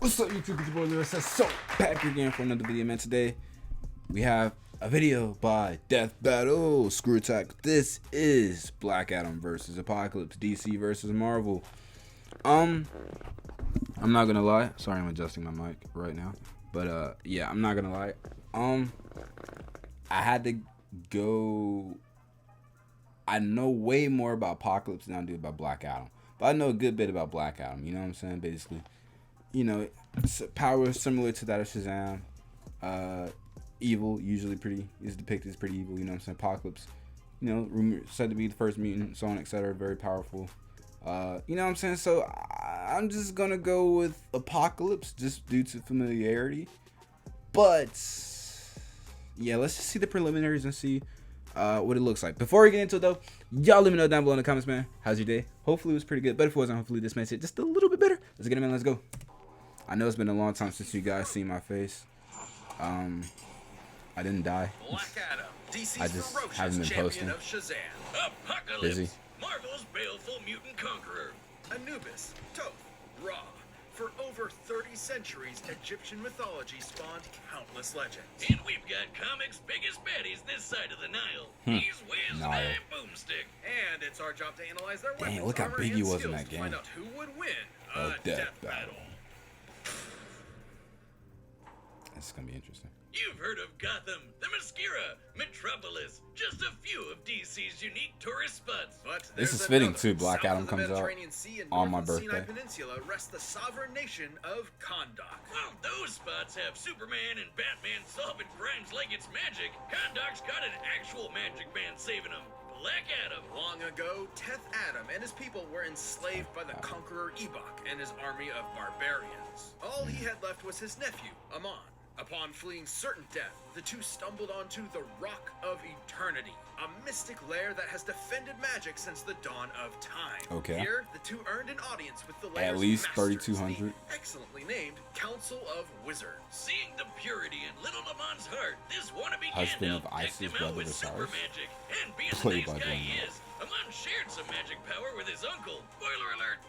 What's up, YouTube? It's your boy Lewis. So back again for another video, man. Today we have a video by Deathbattle, Screwattack. This is Black Adam versus Apocalypse, DC versus Marvel. I'm not gonna lie. Sorry, I'm adjusting my mic right now, but yeah, I'm not gonna lie. I had to go. I know way more about Apocalypse than I do about Black Adam, but I know a good bit about Black Adam. You know what I'm saying? Basically. You know, power similar to that of Shazam. Evil, usually is depicted as pretty evil. You know what I'm saying? Apocalypse, you know, said to be the first mutant, so on, etc. Very powerful. You know what I'm saying? So I'm just gonna go with Apocalypse just due to familiarity. But yeah, let's just see the preliminaries and see what it looks like. Before we get into it though, y'all let me know down below in the comments, man. How's your day? Hopefully it was pretty good. But if it wasn't, hopefully this makes it just a little bit better. Let's get it, man. Let's go. I know it's been a long time since you guys seen my face. I didn't die. Blackadam, DC's I just ferocious haven't been champion posting. of Shazam. Apocalypse, Busy. Marvel's baleful mutant conqueror. Anubis, Thoth, Ra. For over 30 centuries, Egyptian mythology spawned countless legends. And we've got comics' biggest baddies this side of the Nile. He's Wiz Nile. Boomstick. And it's our job to analyze their Dang, weapons, look how armor, big he and was in skills that to find game. out who would win A a death death battle. This is gonna be interesting. You've heard of Gotham, the Mascara, Metropolis, just a few of DC's unique tourist spots. But This there's is fitting another. too. Black South Adam of the comes out Mediterranean Sea and on north my of the Sinai birthday. Peninsula rests the sovereign nation of Kahndaq. Well, those spots have Superman and Batman solving crimes like it's magic. Kahndaq's got an actual magic man saving them. Black Adam. Long ago, Teth Adam and his people were enslaved by the conqueror Ebok and his army of barbarians. All he had left was his nephew, Amon. Upon fleeing certain death, the two stumbled onto the Rock of Eternity, a mystic lair that has defended magic since the dawn of time. Okay. Here, the two earned an audience with the lair's At least masters, 3,200. the excellently named Council of Wizards. Seeing the purity in little Lamon's heart, this wannabe Husband of Gandalf Isis, decked him out brother with of super Osiris. magic, and being the Played nice by guy Glenn he Miller. is, Amon shared some magic power with his uncle. Spoiler alert.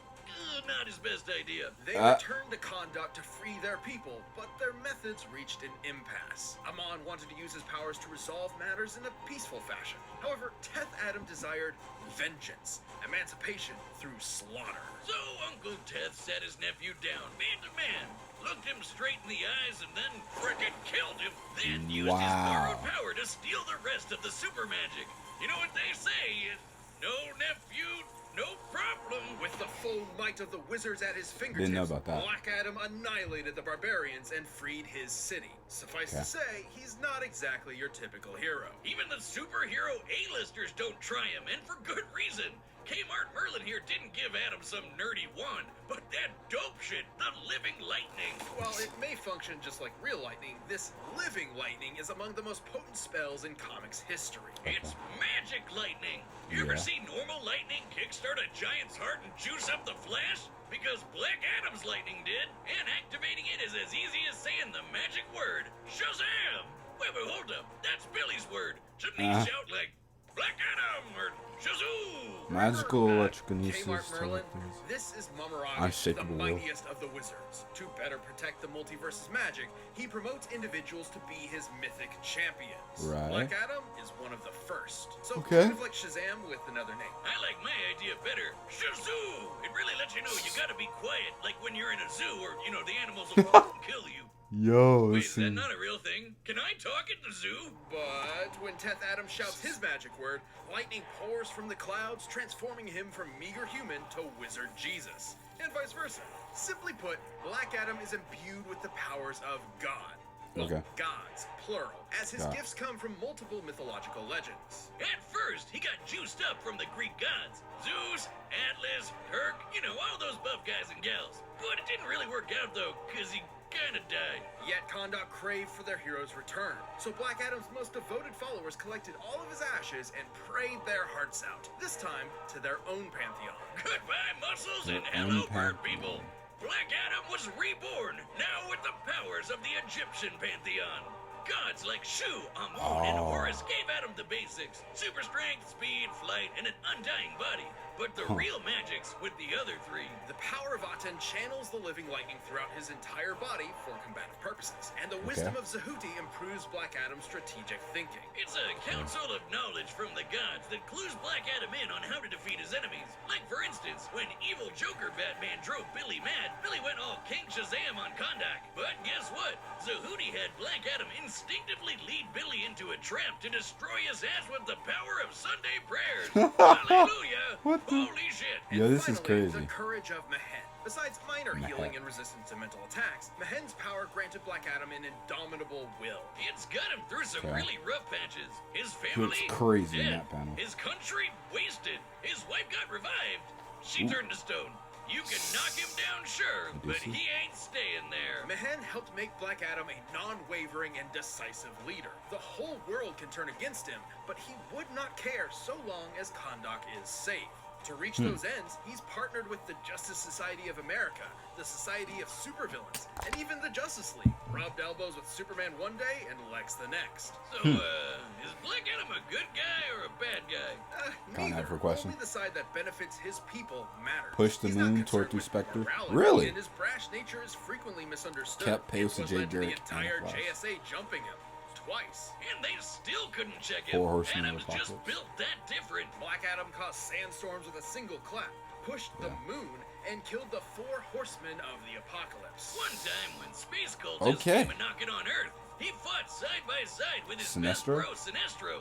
Not his best idea. They returned to Kahndaq to free their people, but their methods reached an impasse. Amon wanted to use his powers to resolve matters in a peaceful fashion. However, Teth Adam desired vengeance, emancipation through slaughter. So Uncle Teth sat his nephew down, man to man, looked him straight in the eyes, and then frickin' killed him. Then used his borrowed power to steal the rest of the super magic. You know what they say? No nephew, no problem. With the full might of the wizards at his fingertips, Didn't know about that. Black Adam annihilated the barbarians and freed his city. Suffice to say, he's not exactly your typical hero. Even the superhero A-listers don't try him, and for good reason. Kmart Merlin here didn't give Adam some nerdy wand, but that dope shit, the living lightning. While it may function just like real lightning, this living lightning is among the most potent spells in comics history. It's magic lightning. You ever see normal lightning kickstart a giant's heart and juice up the Flash? Because Black Adam's lightning did, and activating it is as easy as saying the magic word, Shazam! Wait, but hold up, that's Billy's word. Shouldn't he shout like, Black Adam, or Shazoo! Magical electrokinesis. Kmart Merlin, telekinesis. this is Mumaraga, the Unshakable will. mightiest of the wizards. To better protect the multiverse's magic, he promotes individuals to be his mythic champions. Right. Black Adam is one of the first. So Okay. kind of like Shazam with another name. I like my idea better. Shazoo! It really lets you know you gotta be quiet, like when you're in a zoo or, you know, the animals will kill you. Yo, Wait, this is that is not a real thing? Can I talk at the zoo? But when Teth Adam shouts his magic word, lightning pours from the clouds, transforming him from meager human to wizard Jesus. And vice versa. Simply put, Black Adam is imbued with the powers of God. Well, Okay. gods, plural, as his God. gifts come from multiple mythological legends. At first, he got juiced up from the Greek gods. Zeus, Atlas, Herc, you know, all those buff guys and gals. But it didn't really work out, though, because he kinda died. Yet Kahndaq craved for their hero's return. So Black Adam's most devoted followers collected all of his ashes and prayed their hearts out. This time, to their own pantheon. Goodbye, muscles, and hello, bird people. Black Adam was reborn, now with the powers of the Egyptian pantheon. Gods like Shu, Amun, and Horus gave Adam the basics. Super strength, speed, flight, and an undying body. But the real magic's with the other three. The power of Aten channels the living lightning throughout his entire body for combative purposes, and the wisdom of Zehuti improves Black Adam's strategic thinking. It's a council of knowledge from the gods that clues Black Adam in on how to defeat his enemies. Like, for instance, when evil Joker Batman drove Billy mad, Billy went all King Shazam on Kondak. But guess what? Zehuti had Black Adam instinctively lead Billy into a trap to destroy his ass with the power of Sunday prayers. Hallelujah! What the? Holy shit! Yo, this is finally, crazy. The courage of Mehen. Besides minor healing and resistance to mental attacks, Mehen's power granted Black Adam an indomitable will. It's got him through some really rough patches. His family Looks crazy dead. in that panel. His country wasted. His wife got revived. She turned to stone. You can knock him down, sure, but he ain't staying there. Mehen helped make Black Adam a non-wavering and decisive leader. The whole world can turn against him, but he would not care so long as Kondak is safe. To reach those ends, he's partnered with the Justice Society of America, the Society of Supervillains, and even the Justice League. Rubbed elbows with Superman one day and Lex the next. So, is Black Adam a good guy or a bad guy? Neither. For question. Only the side that benefits his people matters. Push the He's not moon concerned toward with Spectre. morality, Really? And his brash nature is frequently misunderstood. Kept pace with It Jay led to the Garrick entire and the Flash. JSA jumping him twice, and they still couldn't check him. Four Horsemen of Adam's just Apocalypse. built that different. Black Adam caused sandstorms with a single clap, pushed the moon, and killed the 4 horsemen of the apocalypse. One time when space cultists came a knocking on Earth, he fought side by side with his best Sinestro? bro, Sinestro.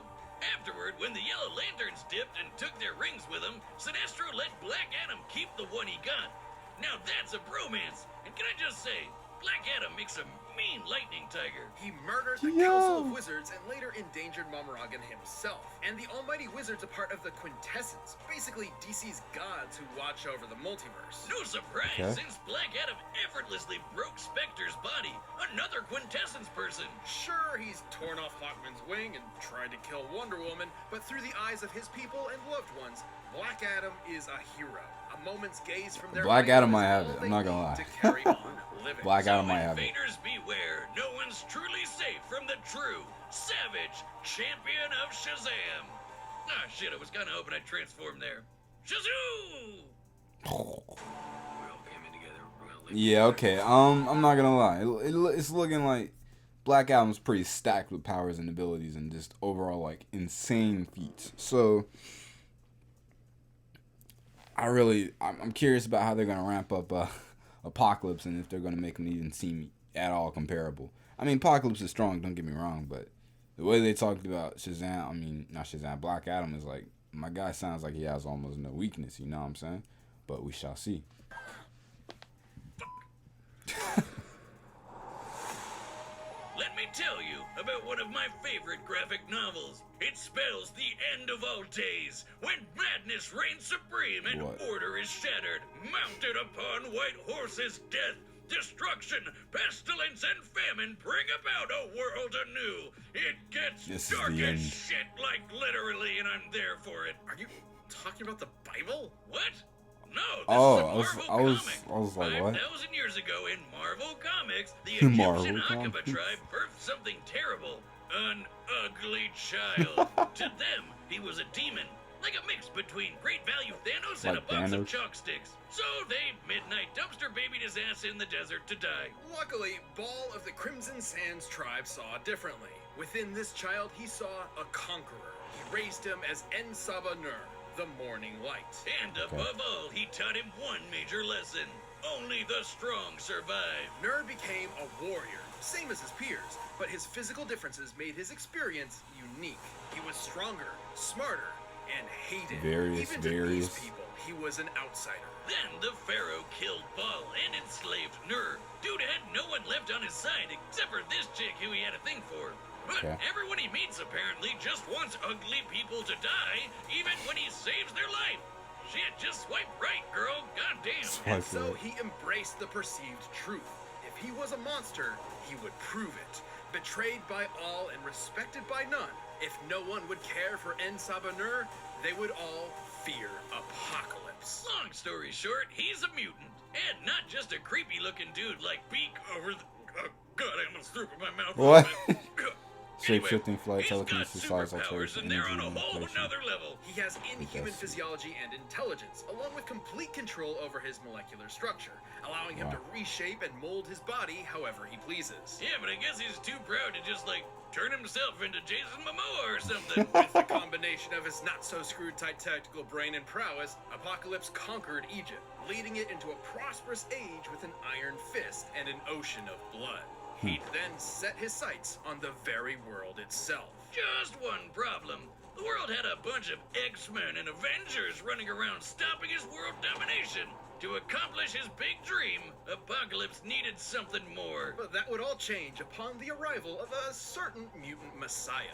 Afterward, when the Yellow Lanterns dipped and took their rings with them, Sinestro let Black Adam keep the one he got. Now that's a bromance, and can I just say, Black Adam makes a mean lightning tiger. He murdered the Council of Wizards and later endangered Momorgan himself. And the Almighty Wizard's a part of the Quintessence, basically DC's gods who watch over the multiverse. No surprise, since Black Adam effortlessly broke Spectre's body, another Quintessence person. Sure, he's torn off Hawkman's wing and tried to kill Wonder Woman, but through the eyes of his people and loved ones, Black Adam is a hero. A moment's gaze from their Black Adam might is have all it. they I'm not gonna need lie. to carry on living. Black Adam So might have it. invaders beware. No one's truly safe from the true savage champion of Shazam. Ah, shit, I was kind of hoping I'd transform there. Shazoo! We all came in together. Yeah, okay. I'm not gonna lie. It's looking like Black Adam's pretty stacked with powers and abilities and just overall like insane feats. So I'm curious about how they're gonna ramp up Apocalypse and if they're gonna make him even seem at all comparable. I mean, Apocalypse is strong. Don't get me wrong, but the way they talked about Shazam, I mean not Shazam, Black Adam is like, my guy sounds like he has almost no weakness. You know what I'm saying? But we shall see. Let me tell you about one of my favorite graphic novels. It spells the end of all days, when madness reigns supreme and order is shattered. Mounted upon white horses, death, destruction, pestilence, and famine bring about a world anew. It gets dark as shit, like literally, and I'm there for it. Are you talking about the Bible? What? No, this is a Marvel comic. I was like, what? 5,000 years ago in Marvel Comics, the Marvel Egyptian Aqaba Comics. tribe birthed something terrible. An ugly child. To them, he was a demon. Like a mix between Great Value Thanos and a box of chalk sticks. So they midnight dumpster babied his ass in the desert to die. Luckily, Ball of the Crimson Sands tribe saw differently. Within this child, he saw a conqueror. He raised him as En-Saba-Nur, the morning light. And above all, he taught him one major lesson. Only the strong survive. Nur became a warrior, same as his peers, but his physical differences made his experience unique. He was stronger, smarter, and hated. Even to these people, he was an outsider. Then the Pharaoh killed Baal and enslaved Nur. Dude had no one left on his side except for this chick who he had a thing for. But everyone he meets apparently just wants ugly people to die, even when he saves their life. Shit, just swipe right, girl. Goddamn. And so he embraced the perceived truth. If he was a monster, he would prove it. Betrayed by all and respected by none. If no one would care for En-Saba-Nur, they would all fear Apocalypse. Long story short, he's a mutant. And not just a creepy looking dude like Beak over the... God, I almost threw up in my mouth. What? Shape-shifting, flight, he's got telekinesis, size superpowers, alteration, and they're energy on a whole manipulation. nother level. He has inhuman Death physiology and intelligence, along with complete control over his molecular structure, allowing him to reshape and mold his body however he pleases. Yeah, but I guess he's too proud to just, like, turn himself into Jason Momoa or something. With the combination of his not-so-screwed-tight tactical brain and prowess, Apocalypse conquered Egypt, leading it into a prosperous age with an iron fist and an ocean of blood. He'd then set his sights on the very world itself. Just one problem. The world had a bunch of X-Men and Avengers running around stopping his world domination. To accomplish his big dream, Apocalypse needed something more. But that would all change upon the arrival of a certain mutant messiah.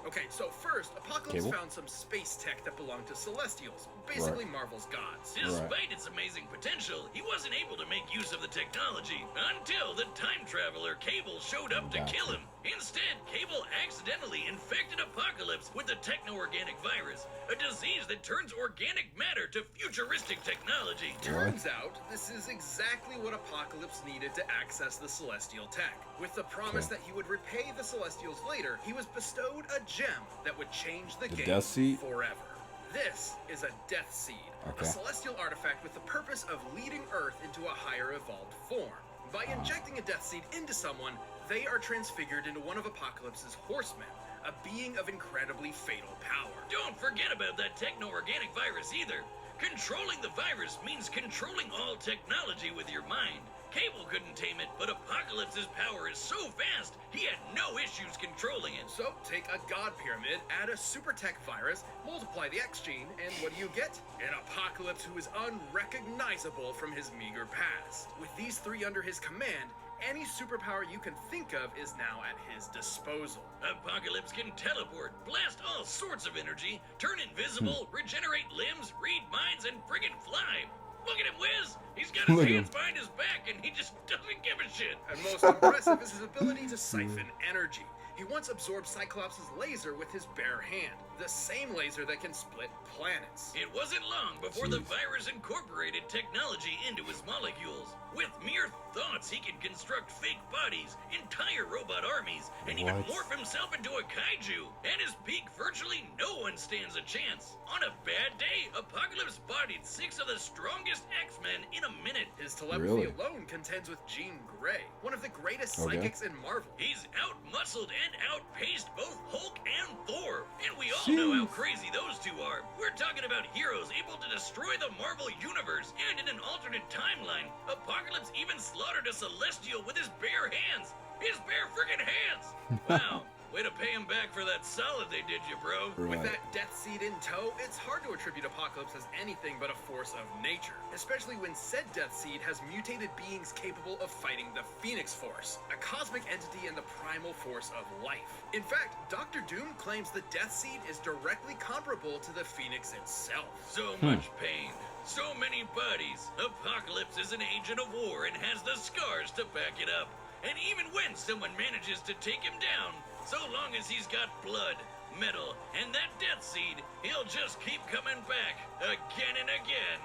Okay, so first, Apocalypse found some space tech that belonged to Celestials, basically Marvel's gods. Despite its amazing potential, he wasn't able to make use of the technology until the time traveler Cable showed up to kill him. Instead, Cable accidentally infected Apocalypse with the techno-organic virus, a disease that turns organic matter to futuristic technology. Turns out, this is exactly what Apocalypse needed to access the Celestial tech. With the promise that he would repay the Celestials later, he was bestowed a gem that would change the game forever. This is a Death Seed, a celestial artifact with the purpose of leading Earth into a higher evolved form. By injecting a Death Seed into someone, they are transfigured into one of Apocalypse's horsemen, a being of incredibly fatal power. Don't forget about that techno-organic virus either. Controlling the virus means controlling all technology with your mind. Cable couldn't tame it, but Apocalypse's power is so vast, he had no issues controlling it. So, take a god pyramid, add a super tech virus, multiply the X gene, and what do you get? An Apocalypse who is unrecognizable from his meager past. With these three under his command, any superpower you can think of is now at his disposal. Apocalypse can teleport, blast all sorts of energy, turn invisible, regenerate limbs, read minds, and friggin' fly. Look at him whiz! He's got his hands behind his back and he just doesn't give a shit. And most impressive is his ability to siphon energy. He once absorbed Cyclops' laser with his bare hand, the same laser that can split planets. It wasn't long before the virus incorporated technology into his molecules. With mere thoughts, he can construct fake bodies, entire robot armies, and even morph himself into a kaiju. At his peak, virtually no one stands a chance. On a bad day, Apocalypse bodied 6 of the strongest X-Men in a minute. His telepathy alone contends with Jean Grey, one of the greatest psychics in Marvel. He's out-muscled and outpaced both Hulk and Thor, and we all know how crazy those two are. We're talking about heroes able to destroy the Marvel Universe, and in an alternate timeline, Apocalypse even slaughtered a Celestial with his bare hands. His bare friggin' hands! Wow. Way to pay him back for that solid they did you, bro. With that Death Seed in tow, it's hard to attribute Apocalypse as anything but a force of nature, especially when said Death Seed has mutated beings capable of fighting the Phoenix Force, a cosmic entity and the primal force of life. In fact, Dr. Doom claims the Death Seed is directly comparable to the Phoenix itself. So much pain. So many bodies. Apocalypse is an agent of war and has the scars to back it up. And even when someone manages to take him down, so long as he's got blood, metal, and that Death Seed, he'll just keep coming back again and again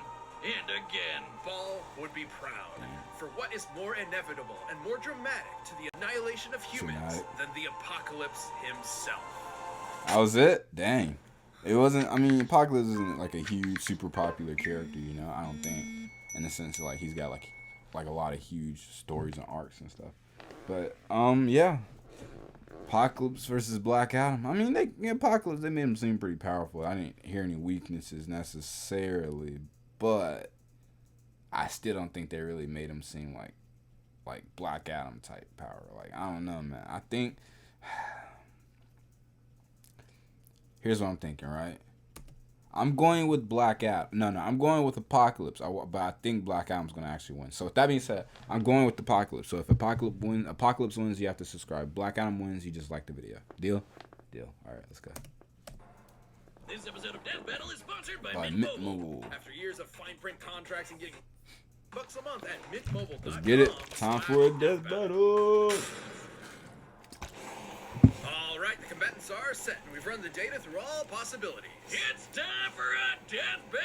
and again. Ball would be proud for what is more inevitable and more dramatic to the annihilation of humans than the Apocalypse himself. That was it? Dang. It wasn't, I mean, Apocalypse isn't like a huge, super popular character, you know, I don't think. In the sense of, like, he's got, like a lot of huge stories and arcs and stuff. But, yeah. Apocalypse versus Black Adam. I mean, Apocalypse, they made him seem pretty powerful. I didn't hear any weaknesses necessarily, but I still don't think they really made him seem like Black Adam type power. Like, I don't know, man. I think here's what I'm thinking, right? I'm going with Black Adam. No, I'm going with Apocalypse. But I think Black Adam's going to actually win. So with that being said, I'm going with Apocalypse. So if Apocalypse wins, you have to subscribe. Black Adam wins, you just like the video. Deal? Deal. All right, let's go. This episode of Death Battle is sponsored by Mint Mobile. After years of fine print contracts and getting bucks a month at mintmobile.com. Let's get it. Time for a Death Battle. Alright, the combatants are set, and we've run the data through all possibilities. It's time for a Death Battle!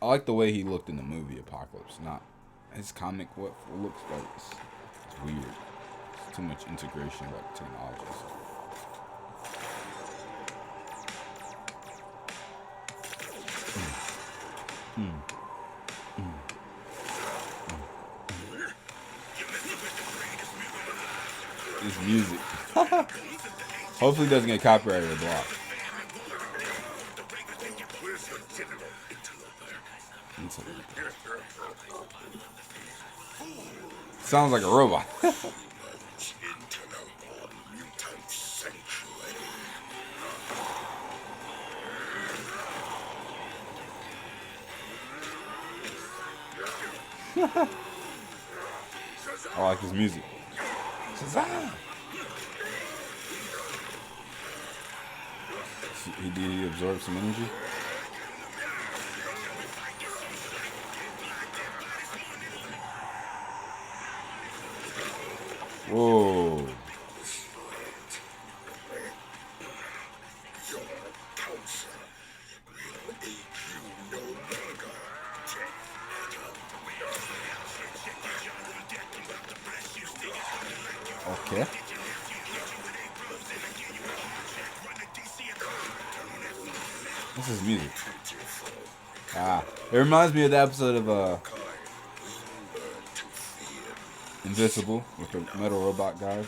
I like the way he looked in the movie Apocalypse. Not his comic, what looks like. It's weird. too much integration like technologies. This music. Hopefully it doesn't get copyrighted or blocked. Sounds like a robot. I like his music. Shazam! He absorbed some energy. Whoa. Okay. This is music. It reminds me of the episode of Invincible with the metal robot guys.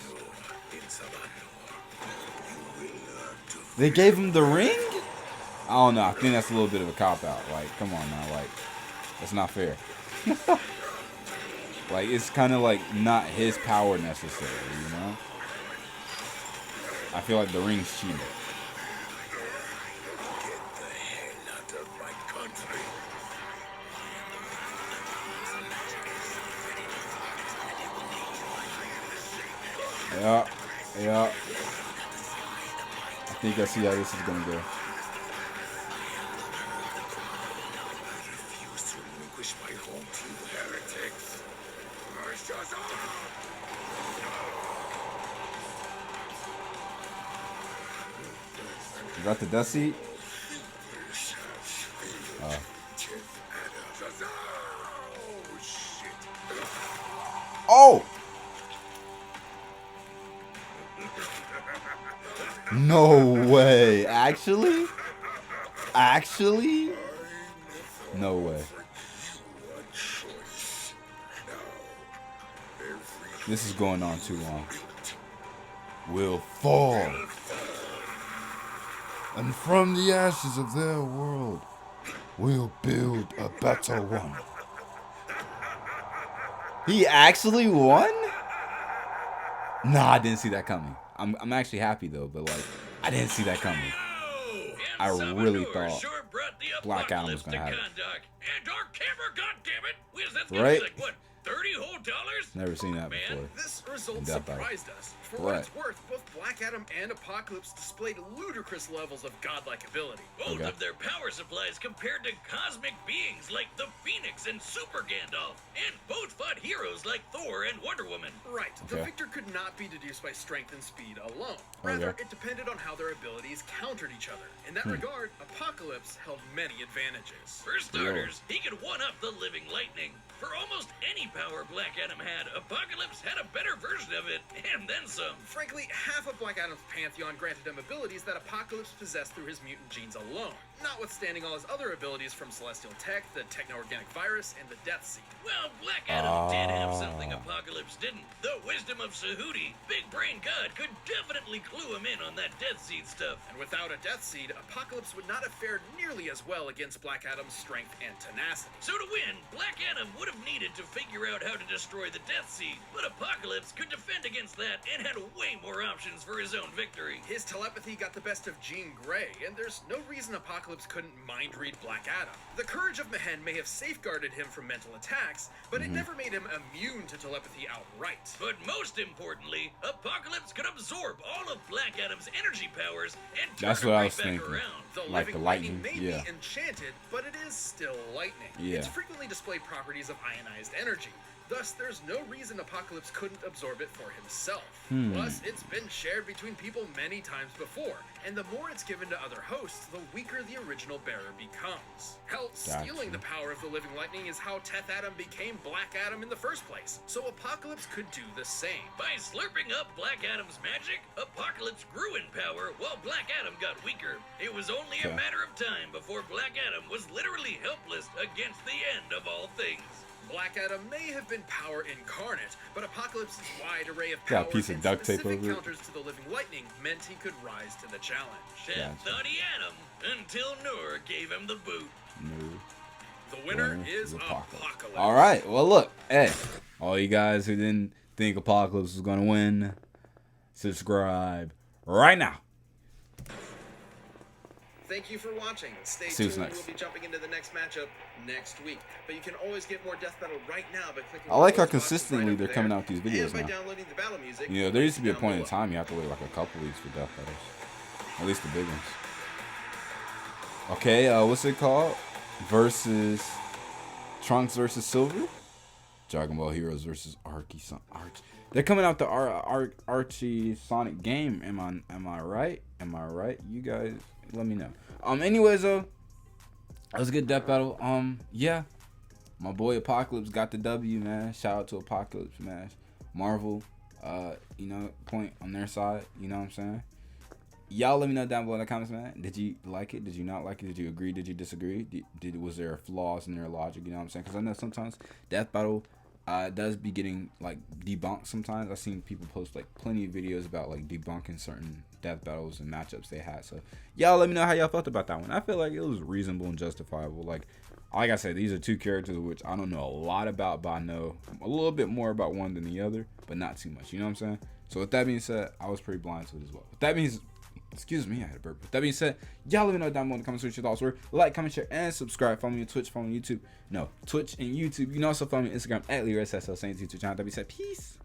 They gave him the ring? I don't know. I think that's a little bit of a cop out. Like, come on now. Like, that's not fair. Like, it's kind of like not his power necessarily, you know? I feel like the ring's cheating. Yeah. I think I see how this is gonna go. Is that the death seat? Oh! No way. Actually? No way. This is going on too long. Will fall. And from the ashes of their world, we'll build a better one. He actually won? Nah, I didn't see that coming. I'm actually happy though, but like, I didn't see that coming. I really thought Black Adam was gonna have it. And our camera, goddammit! That's Right? like what, $30 whole? Never seen that before. This result surprised us. For what it's worth, both Black Adam and Apocalypse displayed ludicrous levels of godlike ability. Both of their power supplies compared to cosmic beings like the Phoenix and Super Gandalf, and both fought heroes like Thor and Wonder Woman. Right, the victor could not be deduced by strength and speed alone. Rather, it depended on how their abilities countered each other. In that regard, Apocalypse held many advantages. For starters, he could one-up the living lightning. For almost any power Black Adam had, Apocalypse had a better version of it, and then some. Frankly, half of Black Adam's pantheon granted him abilities that Apocalypse possessed through his mutant genes alone, notwithstanding all his other abilities from Celestial Tech, the Techno-Organic Virus, and the Death Seed. Well, Black Adam did have something Apocalypse didn't. The wisdom of Sahuti, Big Brain God, could definitely clue him in on that Death Seed stuff. And without a Death Seed, Apocalypse would not have fared nearly as well against Black Adam's strength and tenacity. So to win, Black Adam would have needed to figure out how to destroy the Death Seed, but Apocalypse could defend against that and had way more options for his own victory. His telepathy got the best of Jean Grey, and there's no reason Apocalypse couldn't mind-read Black Adam. The courage of Mehen may have safeguarded him from mental attacks, but it never made him immune to telepathy outright. But most importantly, Apocalypse could absorb all of Black Adam's energy powers and turn That's what I was back thinking. around. The Like the lightning, may be enchanted, but it is still lightning. Its frequently displayed properties of ionized energy. Thus, there's no reason Apocalypse couldn't absorb it for himself. Plus, it's been shared between people many times before, and the more it's given to other hosts, the weaker the original bearer becomes. Hell, stealing the power of the living lightning is how deathbattle became Blackadam in the first place, so Apocalypse could do the same. By slurping up Blackadam's magic, Apocalypse grew in power while Blackadam got weaker. It was only a matter of time before Blackadam was literally helpless against the end of all things. Blackadam may have been power incarnate, but Apocalypse's wide array of powers Got a piece of and duct tape specific over it. counters to the living lightning meant he could rise to the challenge. Death thought he had him until Noor gave him the boot. The winner is Apocalypse. All right. Well, look. Hey, all you guys who didn't think Apocalypse was going to win, subscribe right now. Thank you for watching. Stay See you tuned. next. We'll be jumping into the next matchup next week. But you can always get more Death Battle right now by clicking I like how those boxes consistently right they're over coming there, out with these videos and by now. downloading the battle music. You know, there used to be a down point in below. time you have to wait like a couple weeks for death battles. At least the big ones. Okay, what's it called? Versus Trunks versus Silver? Dragon Ball Heroes versus Archie. They're coming out the Archie Sonic game. Am I right? Am I right? You guys let me know. Anyways though, that was a good death battle. Yeah. My boy Apocalypse got the W, man. Shout out to Apocalypse, man. Marvel, you know, point on their side. You know what I'm saying? Y'all let me know down below in the comments, man. Did you like it? Did you not like it? Did you agree? Did you disagree? Was there flaws in their logic? You know what I'm saying? Because I know sometimes Death Battle does be getting like debunked sometimes. I've seen people post like plenty of videos about like debunking certain Death Battles and matchups they had. So y'all let me know how y'all felt about that one. I feel like it was reasonable and justifiable. Like I said, these are two characters which I don't know a lot about, but I know a little bit more about one than the other, but not too much. You know what I'm saying? So with that being said, I was pretty blind to it as well. With that means, excuse me, I had a burp. With that being said, y'all let me know down below in the comments what your thoughts were. Like, comment, share, and subscribe. Follow me on Twitch, follow me on YouTube. No, Twitch and YouTube. You can also follow me on Instagram at LeroySSL, saying to YouTube channel. That being said, peace.